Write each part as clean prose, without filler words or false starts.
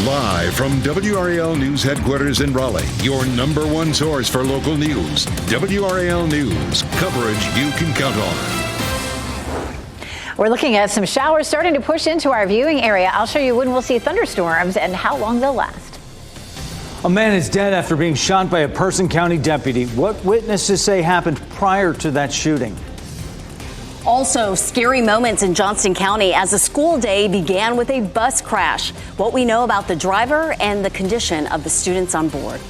Live from WRAL News Headquarters in Raleigh, your number one source for local news. WRAL News, coverage you can count on. We're looking at some showers starting to push into our viewing area. I'll show you when we'll see thunderstorms and how long they'll last. A man is dead after being shot by a Person County deputy. What witnesses say happened prior to that shooting? Also, scary moments in Johnston County as the school day began with a bus crash. What we know about the driver and the condition of the students on board.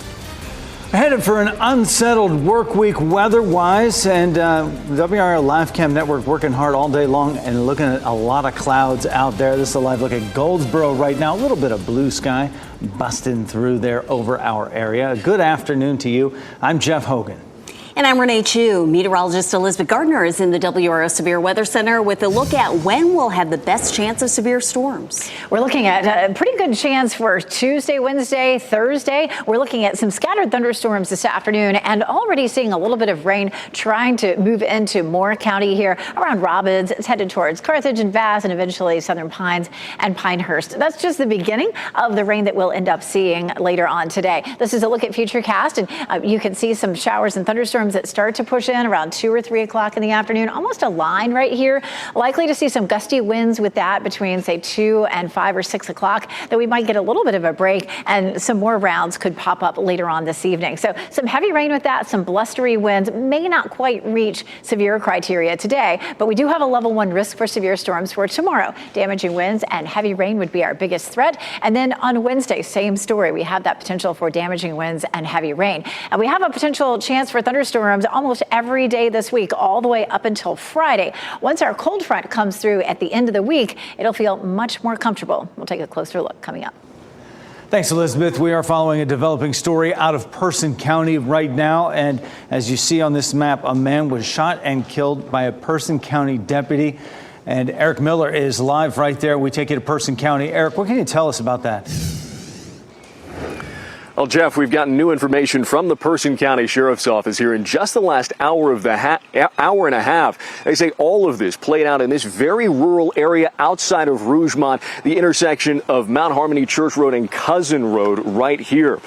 Headed for an unsettled work week weather-wise, and WRAL Live Cam Network working hard all day long and looking at a lot of clouds out there. This is a live look at Goldsboro right now. A little bit of blue sky busting through there over our area. Good afternoon to you. I'm Jeff Hogan. And I'm Renee Chu. Meteorologist Elizabeth Gardner is in the WRO Severe Weather Center with a look at when we'll have the best chance of severe storms. We're looking at a pretty good chance for Tuesday, Wednesday, Thursday. We're looking at some scattered thunderstorms this afternoon and already seeing a little bit of rain trying to move into Moore County here around Robbins. It's headed towards Carthage and Bass and eventually Southern Pines and Pinehurst. That's just the beginning of the rain that we'll end up seeing later on today. This is a look at Futurecast, and you can see some showers and thunderstorms that start to push in around 2 or 3 o'clock in the afternoon. Almost a line right here. Likely to see some gusty winds with that between, say, 2 and 5 or 6 o'clock. That we might get a little bit of a break, and some more rounds could pop up later on this evening. So some heavy rain with that, some blustery winds. May not quite reach severe criteria today, but we do have a level 1 risk for severe storms for tomorrow. Damaging winds and heavy rain would be our biggest threat. And then on Wednesday, same story. We have that potential for damaging winds and heavy rain. And we have a potential chance for thunderstorms almost every day this week, all the way up until Friday. Once our cold front comes through at the end of the week, it'll feel much more comfortable. We'll take a closer look coming up. Thanks, Elizabeth. We are following a developing story out of Person County right now. And as you see on this map, a man was shot and killed by a Person County deputy. And Eric Miller is live right there. We take you to Person County. Eric, what can you tell us about that? Well, Jeff, we've gotten new information from the Person County Sheriff's Office here in just the last hour and a half. They say all of this played out in this very rural area outside of Rougemont, the intersection of Mount Harmony Church Road and Cousin Road right here.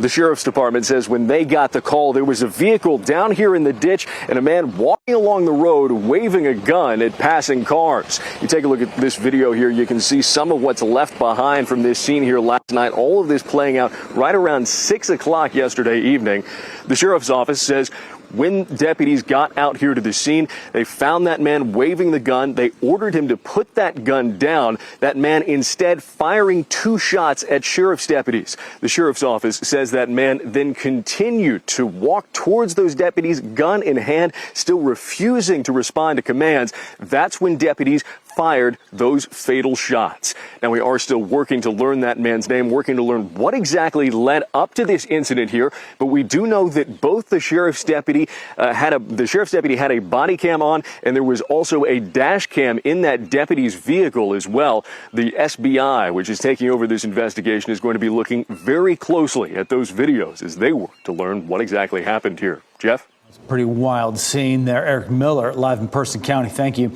The Sheriff's Department says when they got the call, there was a vehicle down here in the ditch and a man walking along the road waving a gun at passing cars. You take a look at this video here, you can see some of what's left behind from this scene here last night. All of this playing out right around 6 o'clock yesterday evening. The Sheriff's Office says when deputies got out here to the scene, they found that man waving the gun. They ordered him to put that gun down. That man instead firing 2 shots at sheriff's deputies. The Sheriff's Office says that man then continued to walk towards those deputies, gun in hand, still refusing to respond to commands. That's when deputies fired those fatal shots. Now, we are still working to learn that man's name, working to learn what exactly led up to this incident here. But we do know that both the sheriff's deputy had a body cam on, and there was also a dash cam in that deputy's vehicle as well. The SBI, which is taking over this investigation, is going to be looking very closely at those videos as they work to learn what exactly happened here. Jeff? It's a pretty wild scene there. Eric Miller, live in Person County. Thank you.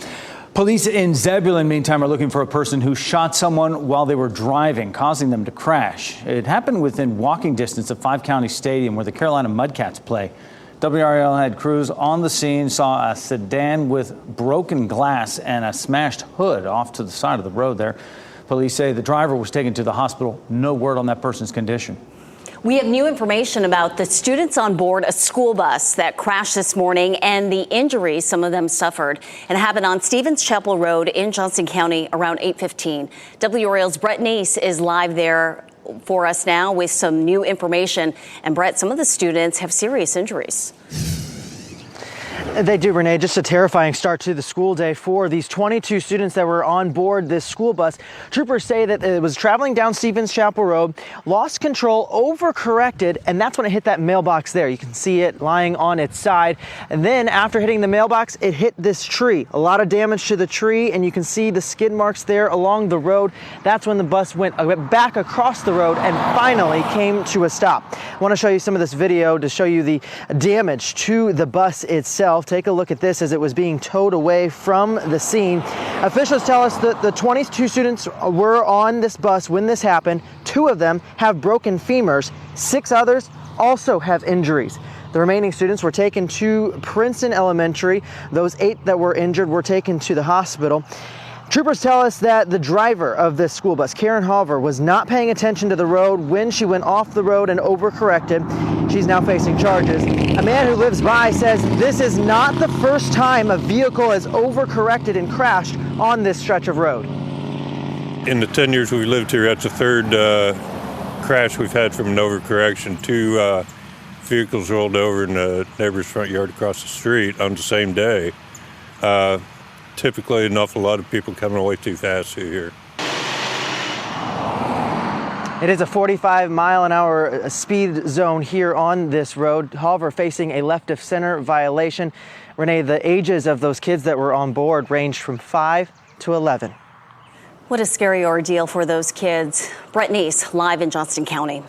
Police in Zebulon, meantime, are looking for a person who shot someone while they were driving, causing them to crash. It happened within walking distance of 5 County Stadium, where the Carolina Mudcats play. WRAL had crews on the scene, saw a sedan with broken glass and a smashed hood off to the side of the road there. Police say the driver was taken to the hospital. No word on that person's condition. We have new information about the students on board a school bus that crashed this morning and the injuries some of them suffered. It happened on Stevens Chapel Road in Johnston County around 8:15. WRAL's Brett Neese is live there for us now with some new information. And Brett, some of the students have serious injuries. They do, Renee. Just a terrifying start to the school day for these 22 students that were on board this school bus. Troopers say that it was traveling down Stevens Chapel Road, lost control, overcorrected, and that's when it hit that mailbox there. You can see it lying on its side. And then after hitting the mailbox, it hit this tree. A lot of damage to the tree, and you can see the skid marks there along the road. That's when the bus went back across the road and finally came to a stop. I want to show you some of this video to show you the damage to the bus itself. Take a look at this as it was being towed away from the scene. Officials tell us that the 22 students were on this bus when this happened. 2 of them have broken femurs. 6 others also have injuries. The remaining students were taken to Princeton Elementary. Those 8 that were injured were taken to the hospital. Troopers tell us that the driver of this school bus, Karen Halver, was not paying attention to the road when she went off the road and overcorrected. She's now facing charges. A man who lives by says this is not the first time a vehicle has overcorrected and crashed on this stretch of road. In the 10 years we've lived here, that's the 3rd crash we've had from an overcorrection. 2 vehicles rolled over in the neighbor's front yard across the street on the same day. Typically an awful lot of people coming away too fast through here. It is a 45-mile-an-hour speed zone here on this road. Halver facing a left of center violation. Renee, the ages of those kids that were on board ranged from 5 to 11. What a scary ordeal for those kids. Brett Neese, live in Johnston County.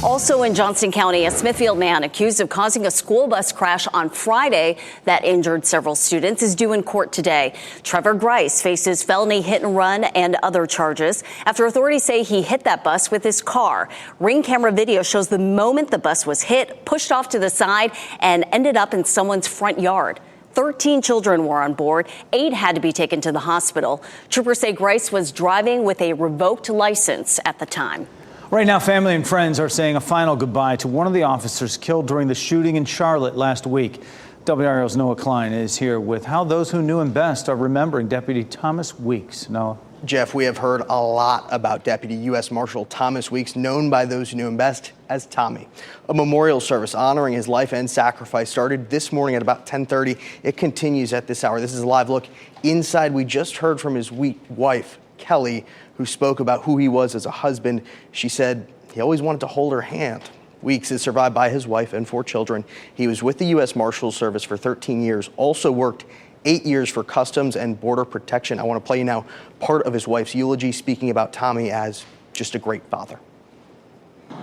Also in Johnston County, a Smithfield man accused of causing a school bus crash on Friday that injured several students is due in court today. Trevor Grice faces felony hit and run and other charges after authorities say he hit that bus with his car. Ring camera video shows the moment the bus was hit, pushed off to the side, and ended up in someone's front yard. 13 children were on board. 8 had to be taken to the hospital. Troopers say Grice was driving with a revoked license at the time. Right now, family and friends are saying a final goodbye to one of the officers killed during the shooting in Charlotte last week. WRAL's Noah Klein is here with how those who knew him best are remembering Deputy Thomas Weeks. Noah. Jeff, we have heard a lot about Deputy U.S. Marshal Thomas Weeks, known by those who knew him best as Tommy. A memorial service honoring his life and sacrifice started this morning at about 10:30. It continues at this hour. This is a live look inside. We just heard from his wife, Kelly, who spoke about who he was as a husband. She said he always wanted to hold her hand. Weeks is survived by his wife and 4 children. He was with the U.S. Marshals Service for 13 years, also worked 8 years for Customs and Border Protection. I want to play you now part of his wife's eulogy, speaking about Tommy as just a great father.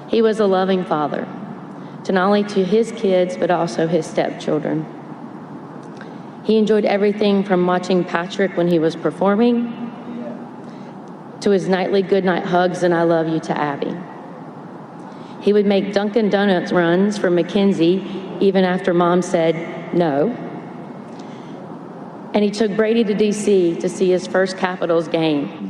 He was a loving father, to not only to his kids, but also his stepchildren. He enjoyed everything from watching Patrick when he was performing, to his nightly goodnight hugs and I love you to Abby. He would make Dunkin' Donuts runs for Mackenzie even after Mom said no. And he took Brady to D.C. to see his first Capitals game.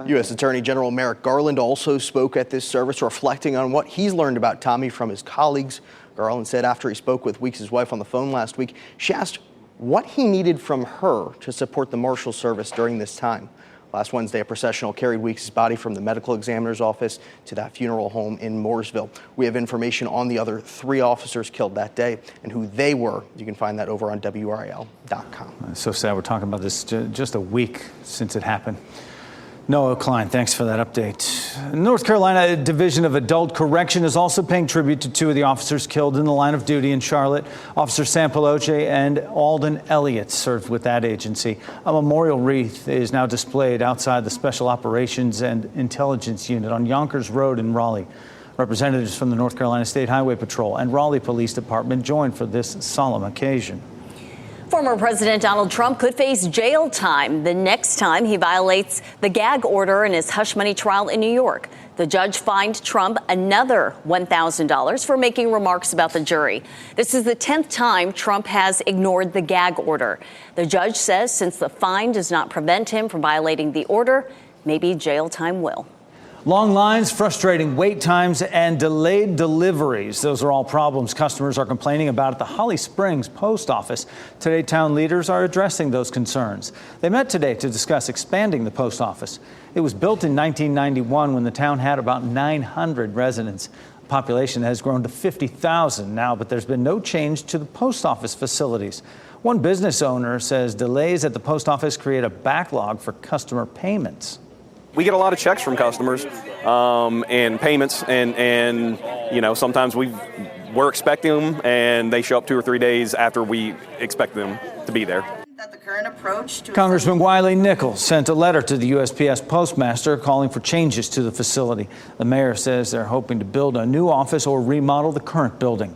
U.S. Attorney General Merrick Garland also spoke at this service, reflecting on what he's learned about Tommy from his colleagues. Garland said after he spoke with Weeks' wife on the phone last week, she asked what he needed from her to support the Marshal Service during this time. Last Wednesday, a processional carried Weeks' body from the medical examiner's office to that funeral home in Mooresville. We have information on the other 3 officers killed that day and who they were. You can find that over on WRAL.com. It's so sad we're talking about this just a week since it happened. Noah Klein, thanks for that update. North Carolina Division of Adult Correction is also paying tribute to 2 of the officers killed in the line of duty in Charlotte. Officer Sam Peloche and Alden Elliott served with that agency. A memorial wreath is now displayed outside the Special Operations and Intelligence Unit on Yonkers Road in Raleigh. Representatives from the North Carolina State Highway Patrol and Raleigh Police Department joined for this solemn occasion. Former President Donald Trump could face jail time the next time he violates the gag order in his hush money trial in New York. The judge fined Trump another $1,000 for making remarks about the jury. This is the 10th time Trump has ignored the gag order. The judge says since the fine does not prevent him from violating the order, maybe jail time will. Long lines, frustrating wait times, and delayed deliveries. Those are all problems customers are complaining about at the Holly Springs post office. Today, town leaders are addressing those concerns. They met today to discuss expanding the post office. It was built in 1991 when the town had about 900 residents. The population has grown to 50,000 now, but there's been no change to the post office facilities. One business owner says delays at the post office create a backlog for customer payments. We get a lot of checks from customers and payments, and you know, sometimes we're expecting them and they show up 2 or 3 days after we expect them to be there. That the current approach to Congressman Wiley Nichols sent a letter to the USPS postmaster calling for changes to the facility. The mayor says they're hoping to build a new office or remodel the current building.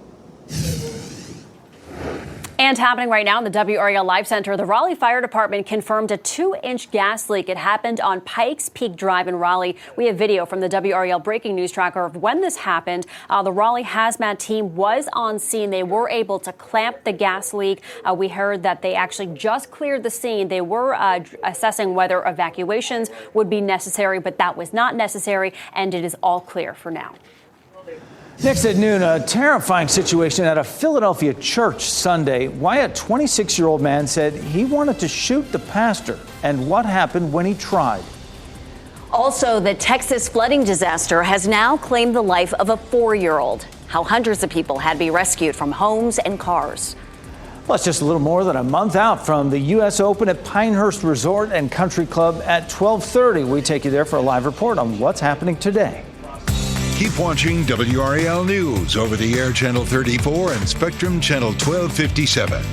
And happening right now in the WRAL Live Center, the Raleigh Fire Department confirmed a 2-inch gas leak. It happened on Pikes Peak Drive in Raleigh. We have video from the WRAL breaking news tracker of when this happened. The Raleigh hazmat team was on scene. They were able to clamp the gas leak. We heard that they actually just cleared the scene. They were assessing whether evacuations would be necessary, but that was not necessary, and it is all clear for now. Next at noon, a terrifying situation at a Philadelphia church Sunday. Why a 26-year-old man said he wanted to shoot the pastor, and what happened when he tried. Also, the Texas flooding disaster has now claimed the life of a 4-year-old. How hundreds of people had to be rescued from homes and cars. Well, it's just a little more than a month out from the U.S. Open at Pinehurst Resort and Country Club at 12:30. We take you there for a live report on what's happening today. Keep watching WRAL News over the air Channel 34 and Spectrum Channel 1257.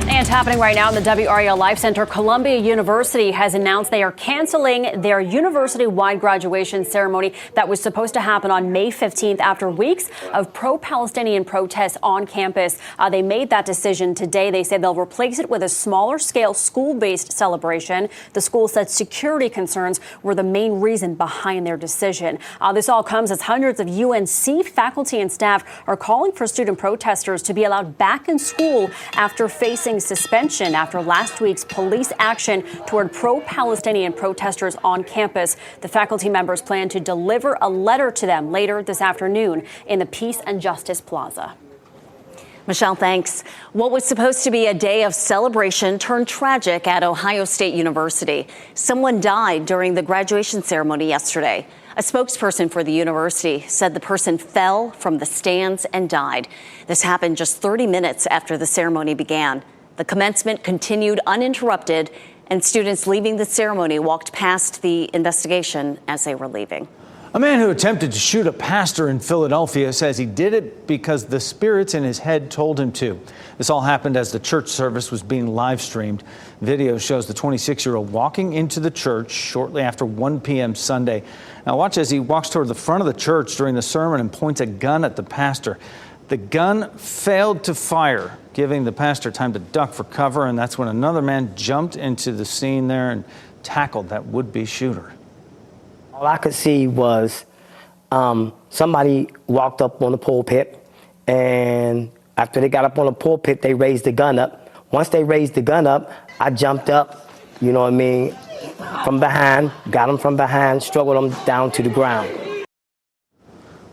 And happening right now in the WRAL Live Center, Columbia University has announced they are canceling their university-wide graduation ceremony that was supposed to happen on May 15th after weeks of pro-Palestinian protests on campus. They made that decision today. They say they'll replace it with a smaller-scale school-based celebration. The school said security concerns were the main reason behind their decision. This all comes as hundreds of UNC faculty and staff are calling for student protesters to be allowed back in school after facing suspension after last week's police action toward pro-Palestinian protesters on campus. The faculty members plan to deliver a letter to them later this afternoon in the Peace and Justice Plaza. Michelle, thanks. What was supposed to be a day of celebration turned tragic at Ohio State University. Someone died during the graduation ceremony yesterday. A spokesperson for the university said the person fell from the stands and died. This happened just 30 minutes after the ceremony began. The commencement continued uninterrupted, and students leaving the ceremony walked past the investigation as they were leaving. A man who attempted to shoot a pastor in Philadelphia says he did it because the spirits in his head told him to. This all happened as the church service was being live streamed. Video shows the 26-year-old walking into the church shortly after 1 p.m. Sunday. Now watch as he walks toward the front of the church during the sermon and points a gun at the pastor. The gun failed to fire, giving the pastor time to duck for cover, and that's when another man jumped into the scene there and tackled that would-be shooter. All I could see was somebody walked up on the pulpit, and after they got up on the pulpit, they raised the gun up. Once they raised the gun up, I jumped up, you know what I mean, from behind, got him from behind, struggled him down to the ground.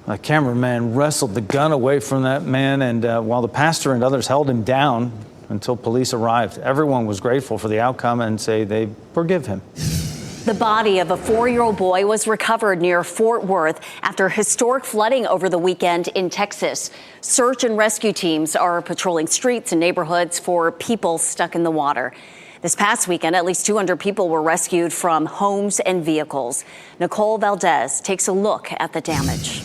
A cameraman wrestled the gun away from that man, and while the pastor and others held him down until police arrived. Everyone was grateful for the outcome and say they forgive him. The body of a 4-year-old boy was recovered near Fort Worth after historic flooding over the weekend in Texas. Search and rescue teams are patrolling streets and neighborhoods for people stuck in the water. This past weekend, at least 200 people were rescued from homes and vehicles. Nicole Valdez takes a look at the damage.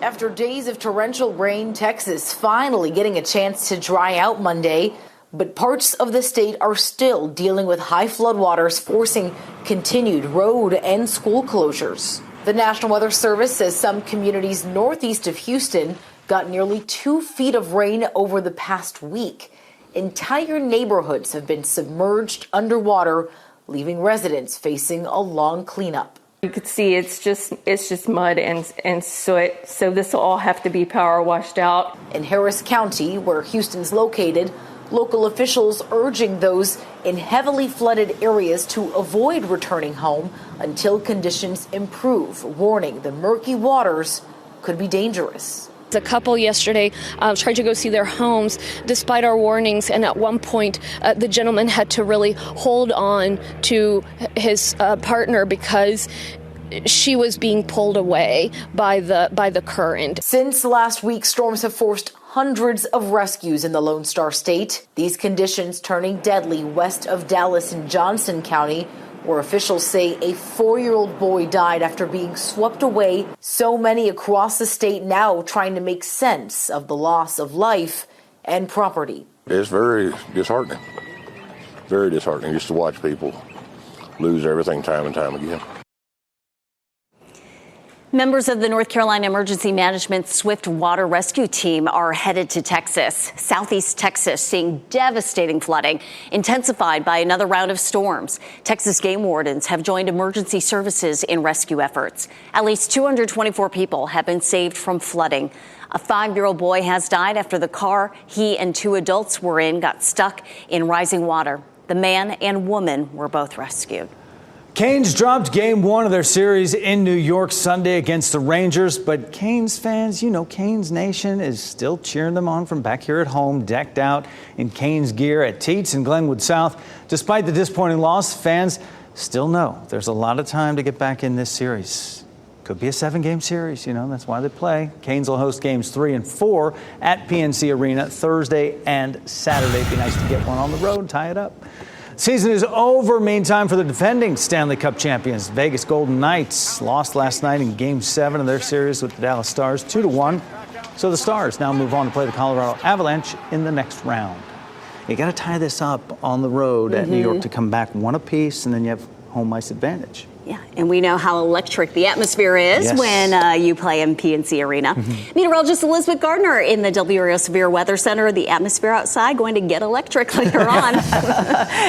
After days of torrential rain, Texas finally getting a chance to dry out Monday. But parts of the state are still dealing with high floodwaters, forcing continued road and school closures. The National Weather Service says some communities northeast of Houston got nearly 2 feet of rain over the past week. Entire neighborhoods have been submerged underwater, leaving residents facing a long cleanup. You could see it's just mud and soot, so this will all have to be power washed out. In Harris County, where Houston's located, local officials urging those in heavily flooded areas to avoid returning home until conditions improve, warning the murky waters could be dangerous. A couple yesterday tried to go see their homes despite our warnings, and at one point the gentleman had to really hold on to his partner because she was being pulled away by the current. Since last week, storms have forced hundreds of rescues in the Lone Star State. These conditions turning deadly west of Dallas in Johnson County, where officials say a 4-year-old boy died after being swept away. So many across the state now trying to make sense of the loss of life and property. It's very disheartening just to watch people lose everything time and time again. Members of the North Carolina Emergency Management Swift Water Rescue Team are headed to Texas. Southeast Texas seeing devastating flooding, intensified by another round of storms. Texas game wardens have joined emergency services in rescue efforts. At least 224 people have been saved from flooding. A 5-year-old boy has died after the car he and 2 adults were in got stuck in rising water. The man and woman were both rescued. Canes dropped game 1 of their series in New York Sunday against the Rangers, but Canes fans, Canes Nation is still cheering them on from back here at home, decked out in Canes gear at Teats and Glenwood South. Despite the disappointing loss, fans still know there's a lot of time to get back in this series. Could be a 7-game series, that's why they play. Canes will host games 3 and 4 at PNC Arena Thursday and Saturday. It'd be nice to get one on the road, tie it up. Season is over, meantime, for the defending Stanley Cup champions. Vegas Golden Knights lost last night in Game 7 of their series with the Dallas Stars, 2-1. So the Stars now move on to play the Colorado Avalanche in the next round. You got to tie this up on the road at New York to come back one apiece, and then you have home ice advantage. Yeah, and we know how electric the atmosphere is when you play in PNC Arena. Meteorologist Elizabeth Gardner in the WRAL Severe Weather Center. The atmosphere outside going to get electric later on.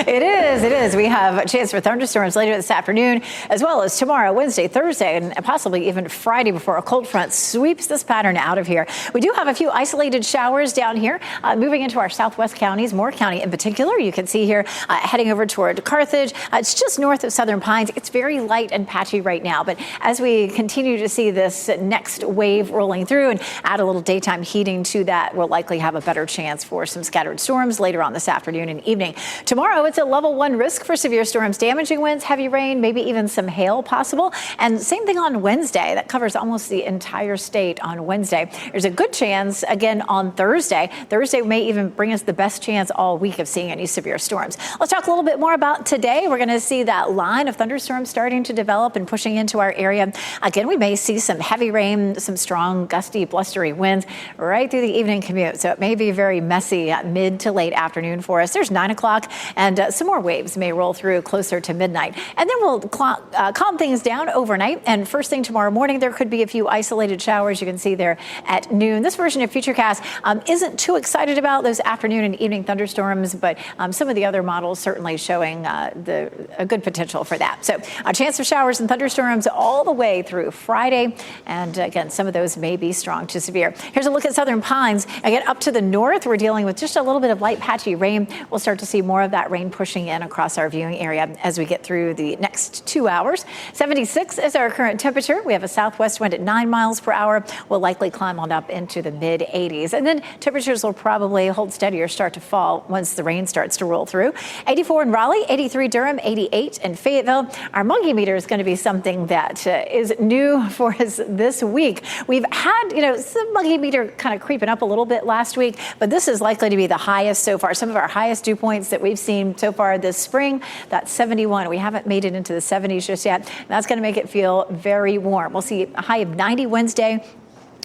It is. We have a chance for thunderstorms later this afternoon, as well as tomorrow, Wednesday, Thursday, and possibly even Friday before a cold front sweeps this pattern out of here. We do have a few isolated showers down here, moving into our southwest counties, Moore County in particular. You can see here heading over toward Carthage. It's just north of Southern Pines. It's very light and patchy right now, but as we continue to see this next wave rolling through and add a little daytime heating to that, we'll likely have a better chance for some scattered storms later on this afternoon and evening. Tomorrow, it's a level 1 risk for severe storms, damaging winds, heavy rain, maybe even some hail possible. And same thing on Wednesday. That covers almost the entire state on Wednesday. There's a good chance again on Thursday. Thursday may even bring us the best chance all week of seeing any severe storms. Let's talk a little bit more about today. We're going to see that line of thunderstorms starting to develop and pushing into our area. Again, we may see some heavy rain, some strong, gusty, blustery winds right through the evening commute. So it may be very messy mid to late afternoon for us. There's 9 o'clock and some more waves may roll through closer to midnight. And then we'll calm things down overnight. And first thing tomorrow morning, there could be a few isolated showers you can see there at noon. This version of Futurecast isn't too excited about those afternoon and evening thunderstorms, but some of the other models certainly showing a good potential for that. So a chance of showers and thunderstorms all the way through Friday. And again, some of those may be strong to severe. Here's a look at Southern Pines. Again, up to the north, we're dealing with just a little bit of light patchy rain. We'll start to see more of that rain pushing in across our viewing area as we get through the next 2 hours. 76 is our current temperature. We have a southwest wind at 9 miles per hour. We'll likely climb on up into the mid 80s. And then temperatures will probably hold steady or start to fall once the rain starts to roll through. 84 in Raleigh, 83 Durham, 88 in Fayetteville. Our monkey meter is going to be something that is new for us this week. We've had, some monkey meter kind of creeping up a little bit last week, but this is likely to be the highest so far. Some of our highest dew points that we've seen so far this spring, that's 71. We haven't made it into the 70s just yet. That's going to make it feel very warm. We'll see a high of 90 Wednesday,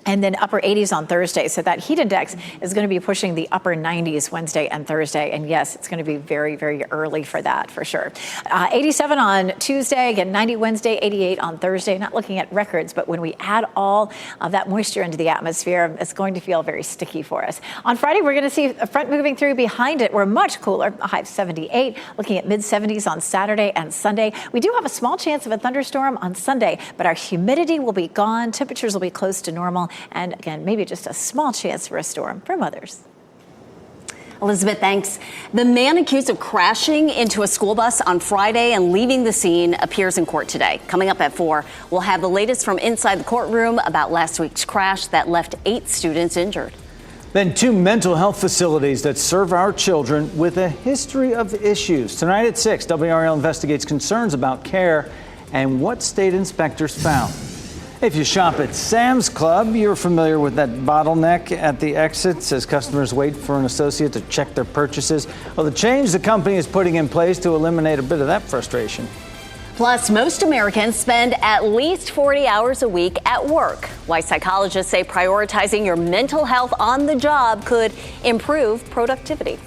and then upper 80s on Thursday. So that heat index is going to be pushing the upper 90s Wednesday and Thursday. And yes, it's going to be very, very early for that, for sure. 87 on Tuesday, again, 90 Wednesday, 88 on Thursday. Not looking at records, but when we add all of that moisture into the atmosphere, it's going to feel very sticky for us. On Friday, we're going to see a front moving through behind it. We're much cooler, a high of 78, looking at mid 70s on Saturday and Sunday. We do have a small chance of a thunderstorm on Sunday, but our humidity will be gone. Temperatures will be close to normal. And again, maybe just a small chance for a storm from others. Elizabeth, thanks. The man accused of crashing into a school bus on Friday and leaving the scene appears in court today. Coming up at 4, we'll have the latest from inside the courtroom about last week's crash that left 8 students injured. Then 2 mental health facilities that serve our children with a history of issues. Tonight at 6, WRAL investigates concerns about care and what state inspectors found. If you shop at Sam's Club, you're familiar with that bottleneck at the exits as customers wait for an associate to check their purchases. Well, the change the company is putting in place to eliminate a bit of that frustration. Plus, most Americans spend at least 40 hours a week at work. Why psychologists say prioritizing your mental health on the job could improve productivity.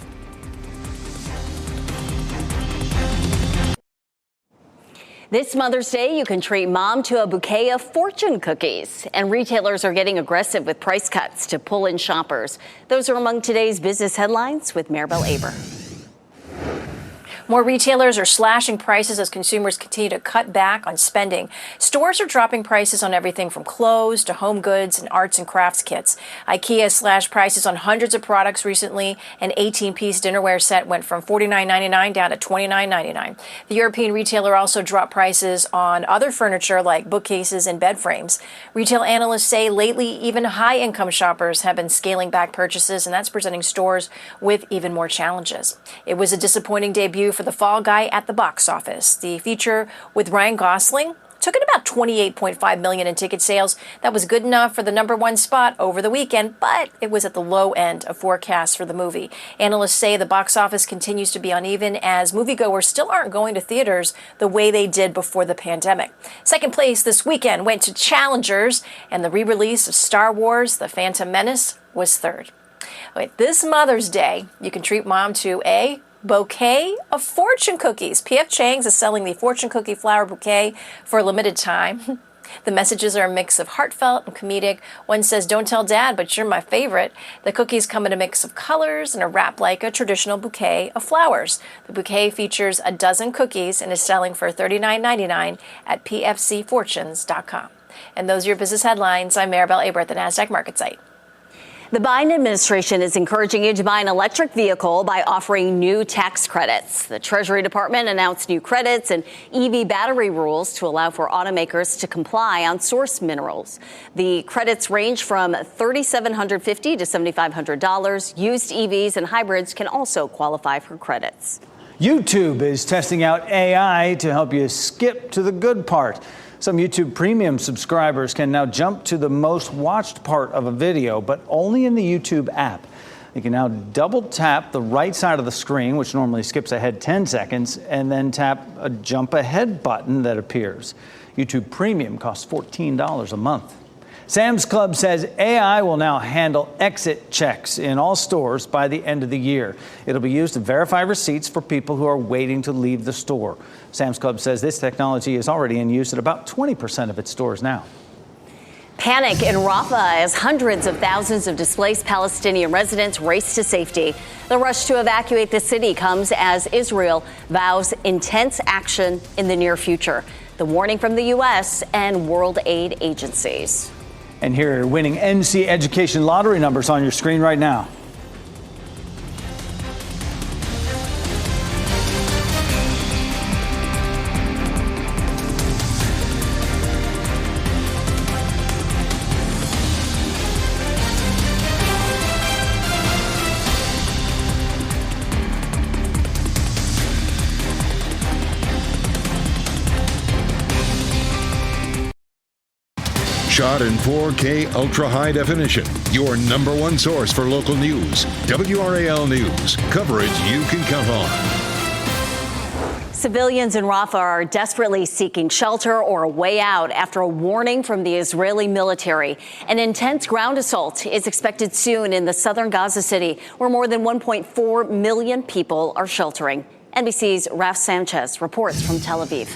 This Mother's Day, you can treat mom to a bouquet of fortune cookies. And retailers are getting aggressive with price cuts to pull in shoppers. Those are among today's business headlines with Maribel Aber. More retailers are slashing prices as consumers continue to cut back on spending. Stores are dropping prices on everything from clothes to home goods and arts and crafts kits. IKEA slashed prices on hundreds of products recently. An 18-piece dinnerware set went from $49.99 down to $29.99. The European retailer also dropped prices on other furniture like bookcases and bed frames. Retail analysts say lately even high-income shoppers have been scaling back purchases, and that's presenting stores with even more challenges. It was a disappointing debut for The Fall Guy at the box office. The feature with Ryan Gosling took in about $28.5 million in ticket sales. That was good enough for the #1 spot over the weekend, but it was at the low end of forecasts for the movie. Analysts say the box office continues to be uneven as moviegoers still aren't going to theaters the way they did before the pandemic. Second place this weekend went to Challengers, and the re-release of Star Wars: The Phantom Menace was third. Wait, this Mother's Day, you can treat mom to a bouquet of fortune cookies. P.F. Chang's is selling the fortune cookie flower bouquet for a limited time. The messages are a mix of heartfelt and comedic. One says, "Don't tell Dad, but you're my favorite." The cookies come in a mix of colors and are wrapped like a traditional bouquet of flowers. The bouquet features a dozen cookies and is selling for $39.99 at pfcfortunes.com. And those are your business headlines. I'm Maribel Aber at the NASDAQ Market Site. The Biden administration is encouraging you to buy an electric vehicle by offering new tax credits. The Treasury Department announced new credits and EV battery rules to allow for automakers to comply on source minerals. The credits range from $3,750 to $7,500. Used EVs and hybrids can also qualify for credits. YouTube is testing out AI to help you skip to the good part. Some YouTube Premium subscribers can now jump to the most watched part of a video, but only in the YouTube app. You can now double tap the right side of the screen, which normally skips ahead 10 seconds, and then tap a jump ahead button that appears. YouTube Premium costs $14 a month. Sam's Club says AI will now handle exit checks in all stores by the end of the year. It'll be used to verify receipts for people who are waiting to leave the store. Sam's Club says this technology is already in use at about 20% of its stores now. Panic in Rafah as hundreds of thousands of displaced Palestinian residents race to safety. The rush to evacuate the city comes as Israel vows intense action in the near future. The warning from the U.S. and world aid agencies. And here are winning NC Education lottery numbers on your screen right now. Shot in 4K ultra high definition. Your #1 source for local news. WRAL News. Coverage you can count on. Civilians in Rafah are desperately seeking shelter or a way out after a warning from the Israeli military. An intense ground assault is expected soon in the southern Gaza City, where more than 1.4 million people are sheltering. NBC's Raf Sanchez reports from Tel Aviv.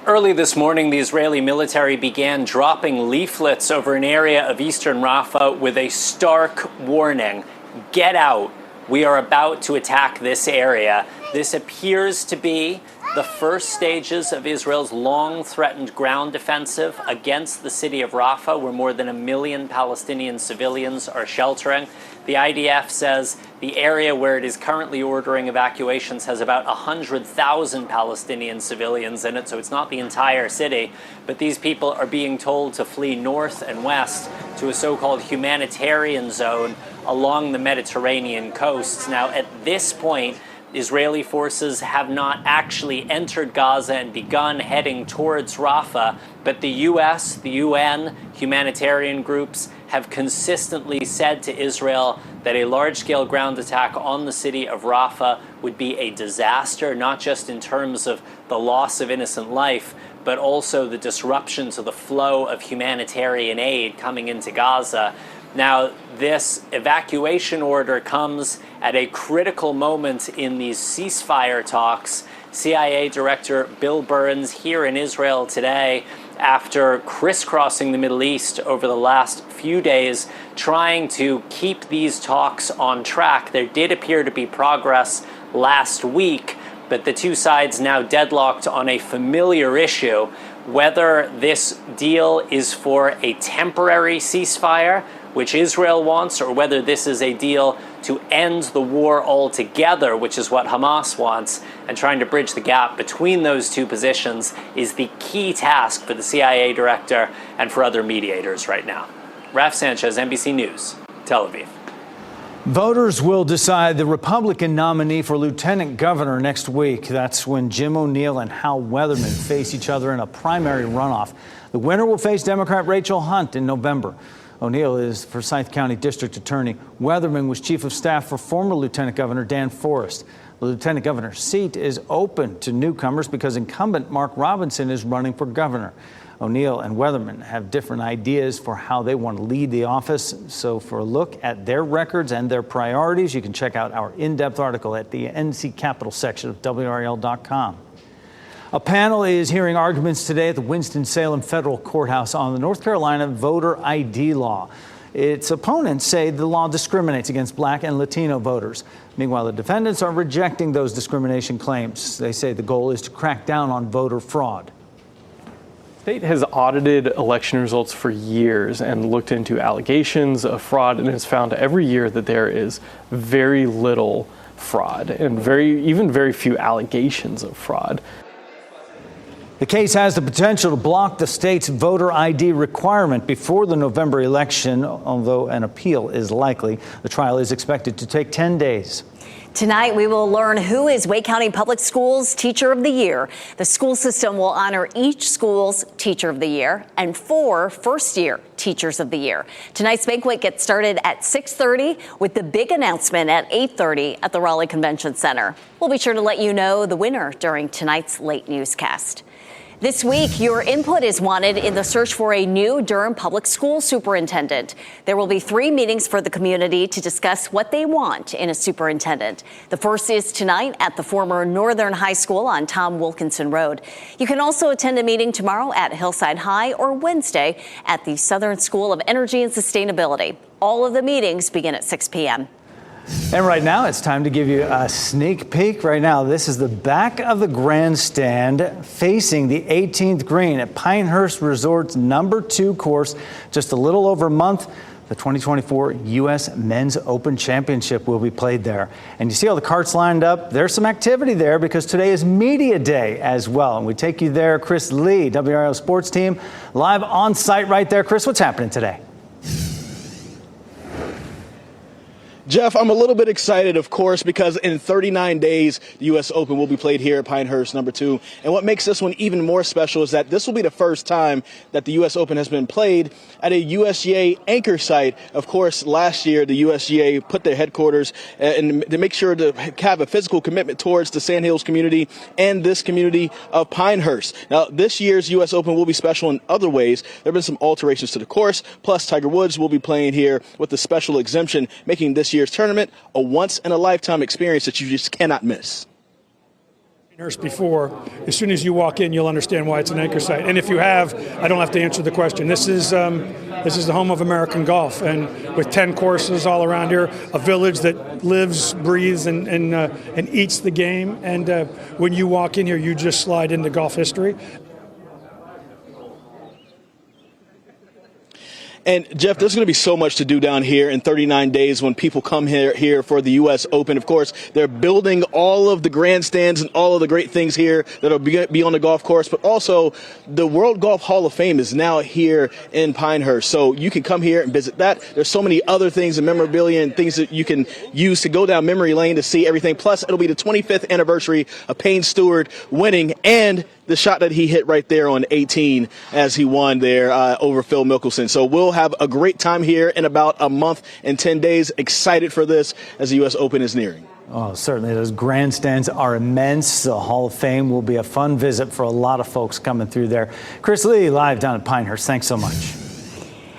Early this morning, the Israeli military began dropping leaflets over an area of eastern Rafah with a stark warning. Get out. We are about to attack this area. This appears to be the first stages of Israel's long-threatened ground offensive against the city of Rafah, where more than 1 million Palestinian civilians are sheltering. The IDF says the area where it is currently ordering evacuations has about 100,000 Palestinian civilians in it, so it's not the entire city. But these people are being told to flee north and west to a so-called humanitarian zone along the Mediterranean coasts. Now, at this point, Israeli forces have not actually entered Gaza and begun heading towards Rafah, but the U.S., the UN, humanitarian groups have consistently said to Israel that a large-scale ground attack on the city of Rafah would be a disaster, not just in terms of the loss of innocent life, but also the disruption to the flow of humanitarian aid coming into Gaza. Now, this evacuation order comes at a critical moment in these ceasefire talks. CIA Director Bill Burns here in Israel today after crisscrossing the Middle East over the last few days, trying to keep these talks on track. There did appear to be progress last week, but the two sides now deadlocked on a familiar issue, whether this deal is for a temporary ceasefire, which Israel wants, or whether this is a deal to end the war altogether, which is what Hamas wants, and trying to bridge the gap between those two positions is the key task for the CIA director and for other mediators right now. Raf Sanchez, NBC News, Tel Aviv. Voters will decide the Republican nominee for lieutenant governor next week. That's when Jim O'Neill and Hal Weatherman face each other in a primary runoff. The winner will face Democrat Rachel Hunt in November. O'Neill is Forsyth County District Attorney. Weatherman was chief of staff for former Lieutenant Governor Dan Forrest. The lieutenant governor's seat is open to newcomers because incumbent Mark Robinson is running for governor. O'Neill and Weatherman have different ideas for how they want to lead the office. So for a look at their records and their priorities, you can check out our in-depth article at the NC Capital section of WRAL.com. A panel is hearing arguments today at the Winston-Salem Federal Courthouse on the North Carolina voter ID law. Its opponents say the law discriminates against Black and Latino voters. Meanwhile, the defendants are rejecting those discrimination claims. They say the goal is to crack down on voter fraud. The state has audited election results for years and looked into allegations of fraud, and has found every year that there is very little fraud and very few allegations of fraud. The case has the potential to block the state's voter ID requirement before the November election, although an appeal is likely. The trial is expected to take 10 days. Tonight, we will learn who is Wake County Public Schools Teacher of the Year. The school system will honor each school's Teacher of the Year and 4 first-year Teachers of the Year. Tonight's banquet gets started at 6:30 with the big announcement at 8:30 at the Raleigh Convention Center. We'll be sure to let you know the winner during tonight's late newscast. This week, your input is wanted in the search for a new Durham Public School superintendent. There will be 3 meetings for the community to discuss what they want in a superintendent. The first is tonight at the former Northern High School on Tom Wilkinson Road. You can also attend a meeting tomorrow at Hillside High or Wednesday at the Southern School of Energy and Sustainability. All of the meetings begin at 6 p.m. And right now, it's time to give you a sneak peek. Right now, this is the back of the grandstand facing the 18th green at Pinehurst Resort's #2 course. Just a little over a month, the 2024 U.S. Men's Open Championship will be played there. And you see all the carts lined up. There's some activity there because today is Media Day as well. And we take you there. Chris Lee, WRAL Sports Team, live on site right there. Chris, what's happening today? Jeff, I'm a little bit excited, of course, because in 39 days, the U.S. Open will be played here at Pinehurst #2. And what makes this one even more special is that this will be the first time that the U.S. Open has been played at a USGA anchor site. Of course, last year, the USGA put their headquarters and to make sure to have a physical commitment towards the Sandhills community and this community of Pinehurst. Now, this year's U.S. Open will be special in other ways. There have been some alterations to the course, plus Tiger Woods will be playing here with a special exemption, making this year's tournament a once-in-a-lifetime experience that you just cannot miss. Before, as soon as you walk in, you'll understand why it's an anchor site. And if you have, I don't have to answer the question. This is the home of American golf, and with 10 courses all around here, a village that lives, breathes, and eats the game. And when you walk in here, you just slide into golf history. And, Jeff, there's going to be so much to do down here in 39 days when people come here for the U.S. Open. Of course, they're building all of the grandstands and all of the great things here that will be on the golf course. But also, the World Golf Hall of Fame is now here in Pinehurst. So you can come here and visit that. There's so many other things and memorabilia and things that you can use to go down memory lane to see everything. Plus, it'll be the 25th anniversary of Payne Stewart winning and the shot that he hit right there on 18 as he won there over Phil Mickelson. So we'll have a great time here in about a month and 10 days. Excited for this as the U.S. Open is nearing. Oh, certainly. Those grandstands are immense. The Hall of Fame will be a fun visit for a lot of folks coming through there. Chris Lee, live down at Pinehurst. Thanks so much.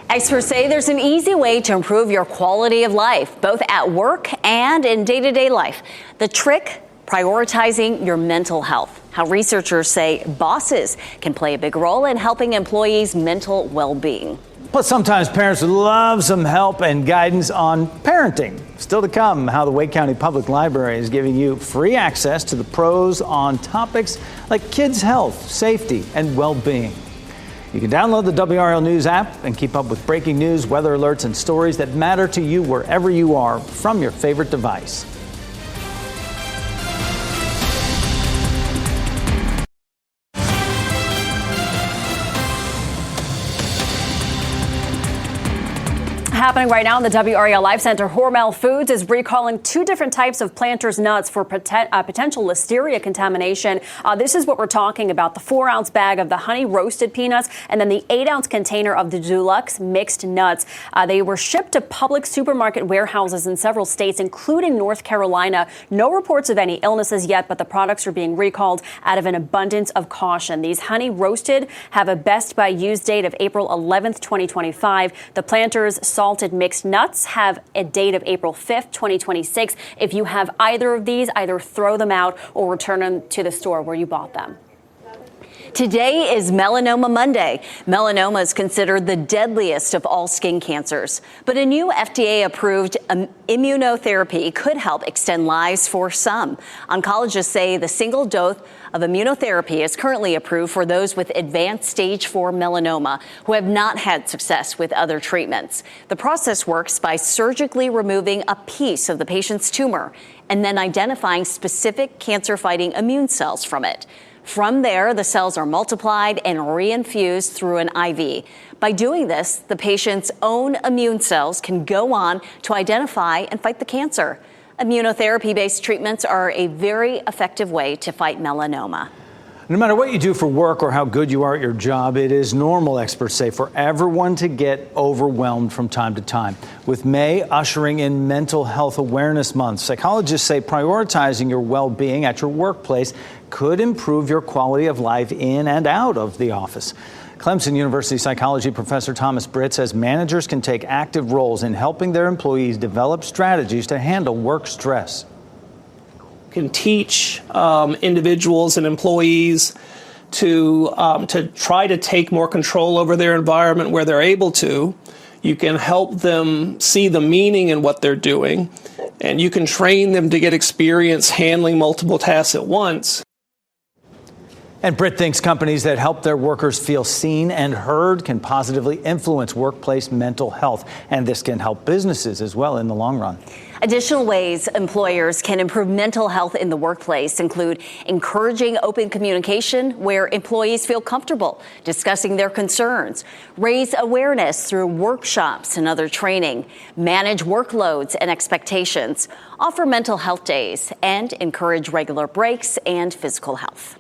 Experts say there's an easy way to improve your quality of life, both at work and in day-to-day life. The trick prioritizing your mental health, how researchers say bosses can play a big role in helping employees' mental well-being. Plus, sometimes parents would love some help and guidance on parenting. Still to come, how the Wake County Public Library is giving you free access to the pros on topics like kids' health, safety, and well-being. You can download the WRAL News app and keep up with breaking news, weather alerts, and stories that matter to you wherever you are from your favorite device. Happening right now in the WRAL Life Center, Hormel Foods is recalling 2 different types of Planters nuts for potential listeria contamination. This is what we're talking about: the 4-ounce bag of the honey roasted peanuts and then the 8-ounce container of the deluxe mixed nuts. They were shipped to public supermarket warehouses in several states, including North Carolina. No reports of any illnesses yet, but the products are being recalled out of an abundance of caution. These honey roasted have a best by use date of April 11th, 2025. The Planters salted mixed nuts have a date of April 5th, 2026. If you have either of these, either throw them out or return them to the store where you bought them. Today is Melanoma Monday. Melanoma is considered the deadliest of all skin cancers. But a new FDA-approved immunotherapy could help extend lives for some. Oncologists say the single dose of immunotherapy is currently approved for those with advanced stage 4 melanoma who have not had success with other treatments. The process works by surgically removing a piece of the patient's tumor and then identifying specific cancer-fighting immune cells from it. From there, the cells are multiplied and reinfused through an IV. By doing this, the patient's own immune cells can go on to identify and fight the cancer. Immunotherapy-based treatments are a very effective way to fight melanoma. No matter what you do for work or how good you are at your job, it is normal, experts say, for everyone to get overwhelmed from time to time. With May ushering in Mental Health Awareness Month, psychologists say prioritizing your well-being at your workplace could improve your quality of life in and out of the office. Clemson University psychology professor Thomas Britt says managers can take active roles in helping their employees develop strategies to handle work stress. Can teach individuals and employees to try to take more control over their environment where they're able to. You can help them see the meaning in what they're doing, and you can train them to get experience handling multiple tasks at once. And Britt thinks companies that help their workers feel seen and heard can positively influence workplace mental health. And this can help businesses as well in the long run. Additional ways employers can improve mental health in the workplace include encouraging open communication where employees feel comfortable discussing their concerns, raise awareness through workshops and other training, manage workloads and expectations, offer mental health days, and encourage regular breaks and physical health.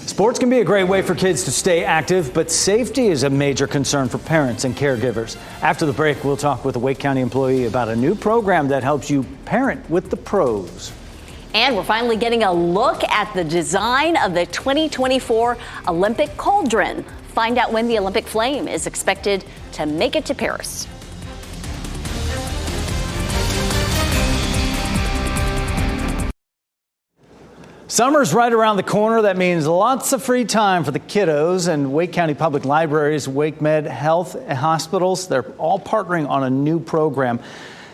Sports can be a great way for kids to stay active, but safety is a major concern for parents and caregivers. After the break, we'll talk with a Wake County employee about a new program that helps you parent with the pros. And we're finally getting a look at the design of the 2024 Olympic cauldron. Find out when the Olympic flame is expected to make it to Paris. Summer's right around the corner. That means lots of free time for the kiddos, and Wake County Public Libraries, Wake Med Health Hospitals, they're all partnering on a new program.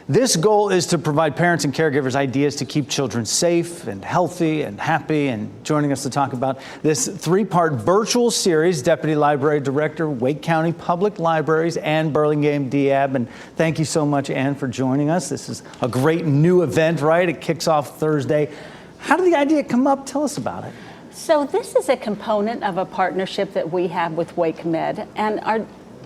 This goal is to provide parents and caregivers ideas to keep children safe and healthy and happy. And joining us to talk about this 3-part virtual series, Deputy Library Director, Wake County Public Libraries, Ann Burlingame Diab. And thank you so much, Ann, for joining us. This is a great new event, right? It kicks off Thursday. How did the idea come up? Tell us about it. So this is a component of a partnership that we have with Wake Med, and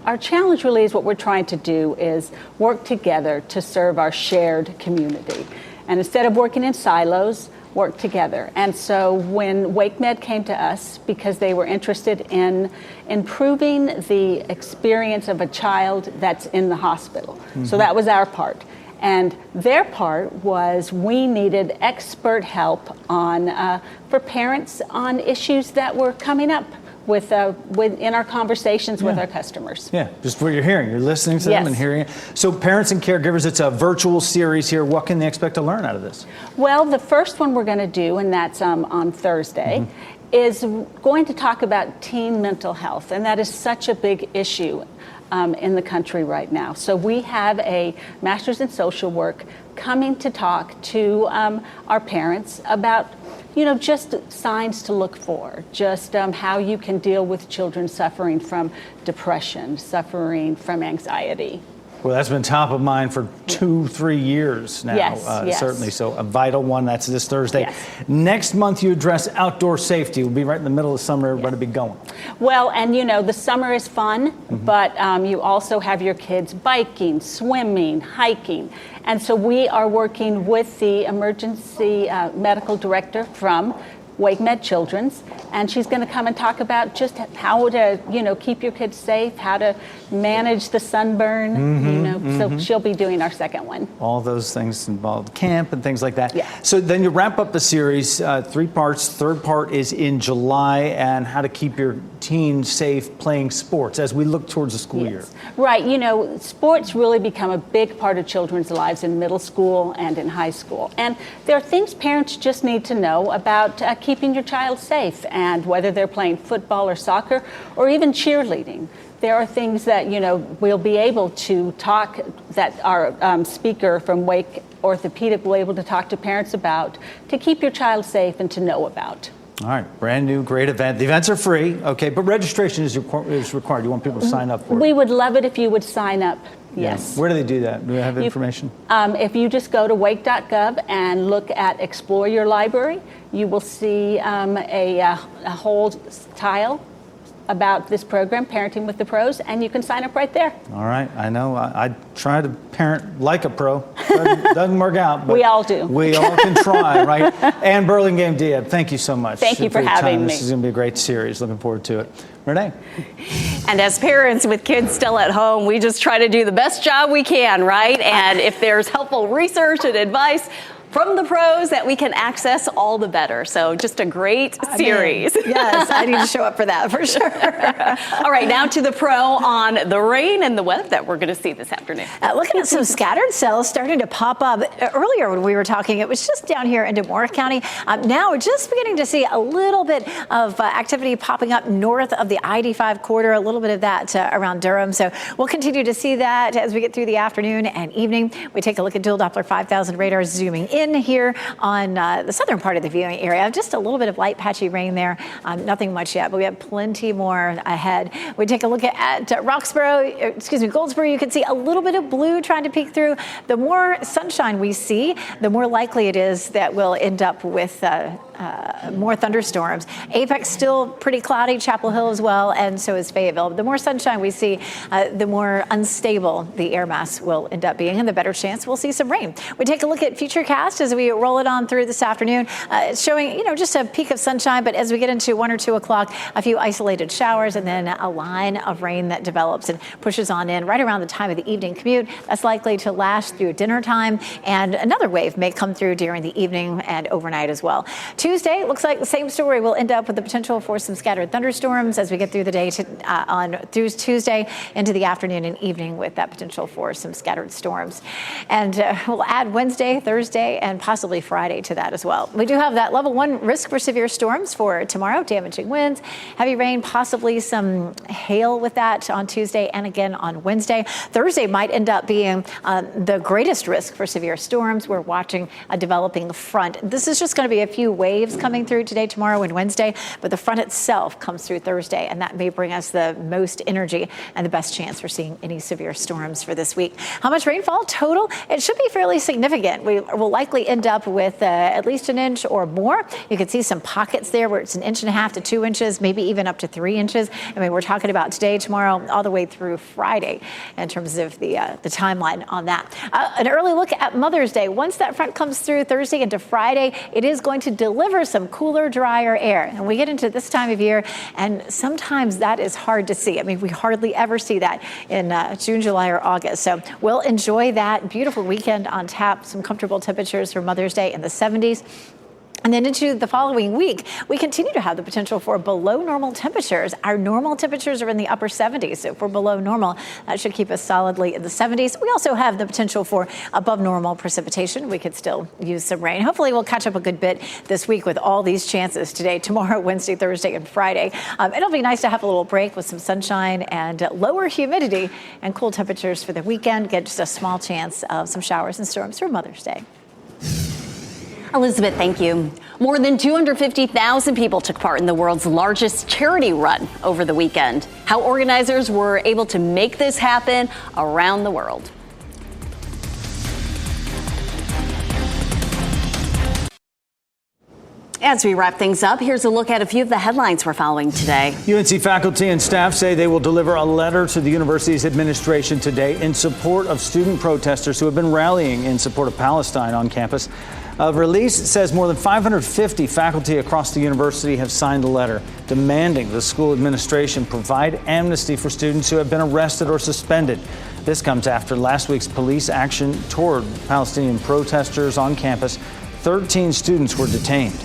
our challenge really is what we're trying to do is work together to serve our shared community. And instead of working in silos, work together. And so when Wake Med came to us because they were interested in improving the experience of a child that's in the hospital. Mm-hmm. So that was our part. And their part was we needed expert help on for parents on issues that were coming up in our conversations with our customers. Yeah, just what you're hearing. You're listening to them and hearing it. So parents and caregivers, it's a virtual series here. What can they expect to learn out of this? Well, the first one we're going to do, and that's on Thursday, is going to talk about teen mental health. And that is such a big issue in the country right now. So we have a master's in social work coming to talk to our parents about just signs to look for, just how you can deal with children suffering from depression, suffering from anxiety. Well, that's been top of mind for 2-3 years now. Yes. Certainly. So a vital one. That's this Thursday. Yes. Next month, you address outdoor safety. We'll be right in the middle of summer. Everybody be going. Well, and the summer is fun, but you also have your kids biking, swimming, hiking. And so we are working with the emergency medical director from WakeMed Children's, and she's going to come and talk about just how to, keep your kids safe, how to manage the sunburn, so she'll be doing our second one. All those things involved camp and things like that. Yeah. So then you wrap up the series, 3 parts. Third part is in July, and how to keep your teen safe playing sports as we look towards the school year. Right. Sports really become a big part of children's lives in middle school and in high school. And there are things parents just need to know about keeping your child safe, and whether they're playing football or soccer or even cheerleading. There are things that, we'll be able to talk, that our speaker from Wake Orthopedic will be able to talk to parents about, to keep your child safe and to know about. All right, brand new, great event. The events are free, okay, but registration is required. You want people to sign up for it? We would love it if you would sign up. Yes. Where do they do that? Do they have information? If you just go to wake.gov and look at Explore Your Library, you will see a whole tile about this program, Parenting with the Pros, and you can sign up right there. All right. I know I try to parent like a pro. Doesn't work out. But we all do. We all can try, right? Ann Burlingame-Diab, thank you so much. Thank you for having me. This is going to be a great series. Looking forward to it. Renee. And as parents with kids still at home, we just try to do the best job we can, right? And if there's helpful research and advice from the pros that we can access, all the better. So just a great series. Yes, I need to show up for that for sure. All right, now to the pro on the rain and the weather that we're going to see this afternoon. Looking at some scattered cells starting to pop up. Earlier when we were talking, it was just down here into Moore County. Now we're just beginning to see a little bit of activity popping up north of the I-85 corridor, a little bit of that around Durham. So we'll continue to see that as we get through the afternoon and evening. We take a look at dual Doppler 5000 radar zooming in here on the southern part of the viewing area. Just a little bit of light patchy rain there. Nothing much yet, but we have plenty more ahead. We take a look at Goldsboro. You can see a little bit of blue trying to peek through. The more sunshine we see, the more likely it is that we'll end up with more thunderstorms. Apex still pretty cloudy, Chapel Hill as well, and so is Fayetteville. The more sunshine we see, the more unstable the air mass will end up being, and the better chance we'll see some rain. We take a look at Futurecast as we roll it on through this afternoon. It's showing, just a peak of sunshine, but as we get into 1 or 2 o'clock, a few isolated showers and then a line of rain that develops and pushes on in right around the time of the evening commute. That's likely to last through dinner time, and another wave may come through during the evening and overnight as well. Tuesday, looks like the same story. We'll end up with the potential for some scattered thunderstorms as we get through the day through Tuesday into the afternoon and evening, with that potential for some scattered storms. And we'll add Wednesday, Thursday, and possibly Friday to that as well. We do have that level 1 risk for severe storms for tomorrow, damaging winds, heavy rain, possibly some hail with that on Tuesday and again on Wednesday. Thursday might end up being the greatest risk for severe storms. We're watching a developing front. This is just going to be a few waves coming through today, tomorrow, and Wednesday, but the front itself comes through Thursday, and that may bring us the most energy and the best chance for seeing any severe storms for this week. How much rainfall total? It should be fairly significant. We will likely end up with at least an inch or more. You can see some pockets there where it's 1.5 inches to 2 inches, maybe even up to 3 inches. I mean, we're talking about today, tomorrow, all the way through Friday in terms of the timeline on that. An early look at Mother's Day. Once that front comes through Thursday into Friday, it is going to deliver some cooler, drier air. And we get into this time of year, and sometimes that is hard to see. I mean, we hardly ever see that in June, July, or August. So we'll enjoy that beautiful weekend on tap, some comfortable temperatures for Mother's Day in the 70s. And then into the following week, we continue to have the potential for below normal temperatures. Our normal temperatures are in the upper 70s. So if we're below normal, that should keep us solidly in the 70s. We also have the potential for above normal precipitation. We could still use some rain. Hopefully we'll catch up a good bit this week with all these chances today, tomorrow, Wednesday, Thursday, and Friday. It'll be nice to have a little break with some sunshine and lower humidity and cool temperatures for the weekend. Get just a small chance of some showers and storms for Mother's Day. Elizabeth, thank you. More than 250,000 people took part in the world's largest charity run over the weekend. How organizers were able to make this happen around the world. As we wrap things up, here's a look at a few of the headlines we're following today. UNC faculty and staff say they will deliver a letter to the university's administration today in support of student protesters who have been rallying in support of Palestine on campus. A release says more than 550 faculty across the university have signed a letter demanding the school administration provide amnesty for students who have been arrested or suspended. This comes after last week's police action toward Palestinian protesters on campus. 13 students were detained.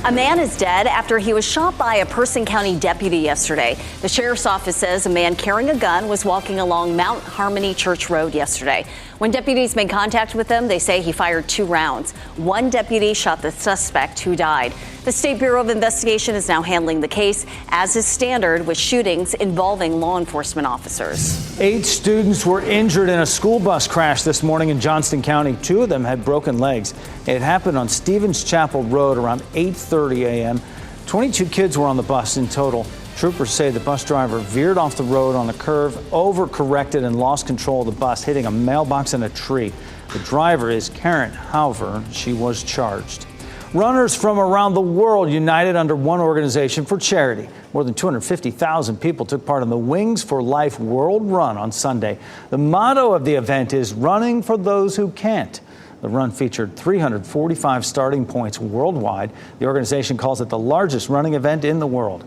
A man is dead after he was shot by a Person County deputy yesterday. The sheriff's office says a man carrying a gun was walking along Mount Harmony Church Road yesterday. When deputies made contact with him, they say he fired 2 rounds. One deputy shot the suspect, who died. The State Bureau of Investigation is now handling the case, as is standard with shootings involving law enforcement officers. 8 students were injured in a school bus crash this morning in Johnston County. 2 of them had broken legs. It happened on Stevens Chapel Road around 8:30 a.m. 22 kids were on the bus in total. Troopers say the bus driver veered off the road on a curve, overcorrected, and lost control of the bus, hitting a mailbox and a tree. The driver is Karen Hauver. She was charged. Runners from around the world united under one organization for charity. More than 250,000 people took part in the Wings for Life World Run on Sunday. The motto of the event is running for those who can't. The run featured 345 starting points worldwide. The organization calls it the largest running event in the world.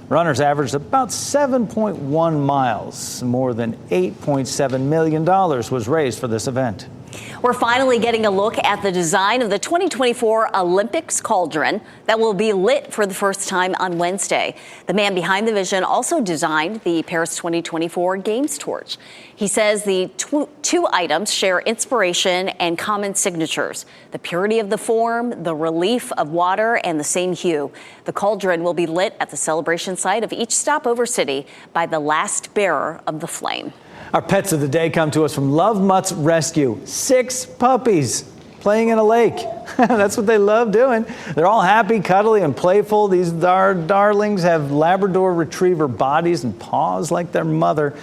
Runners averaged about 7.1 miles. More than $8.7 million was raised for this event. We're finally getting a look at the design of the 2024 Olympics cauldron that will be lit for the first time on Wednesday. The man behind the vision also designed the Paris 2024 Games torch. He says the two items share inspiration and common signatures: the purity of the form, the relief of water, and the same hue. The cauldron will be lit at the celebration site of each stopover city by the last bearer of the flame. Our pets of the day come to us from Love Mutt's Rescue. 6 puppies playing in a lake. That's what they love doing. They're all happy, cuddly, and playful. These darlings have Labrador Retriever bodies and paws like their mother.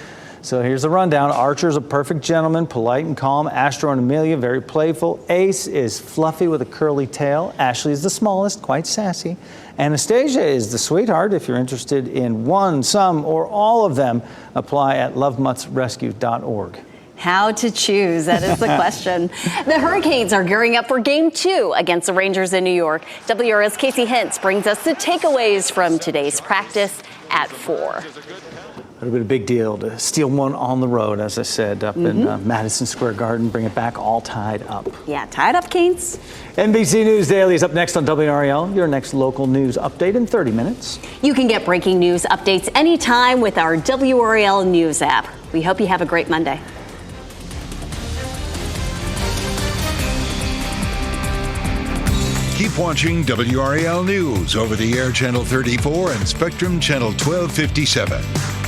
So here's the rundown. Archer's a perfect gentleman, polite and calm. Astro and Amelia, very playful. Ace is fluffy with a curly tail. Ashley is the smallest, quite sassy. Anastasia is the sweetheart. If you're interested in one, some, or all of them, apply at lovemuttsrescue.org. How to choose? That is the question. The Hurricanes are gearing up for Game 2 against the Rangers in New York. WRAL's Casey Hintz brings us the takeaways from today's practice at 4. It'll be a big deal to steal one on the road, as I said, up in Madison Square Garden, bring it back all tied up. Yeah, tied up, Canes. NBC News Daily is up next on WRAL, your next local news update in 30 minutes. You can get breaking news updates anytime with our WRAL News app. We hope you have a great Monday. Keep watching WRAL News over the air Channel 34 and Spectrum Channel 1257.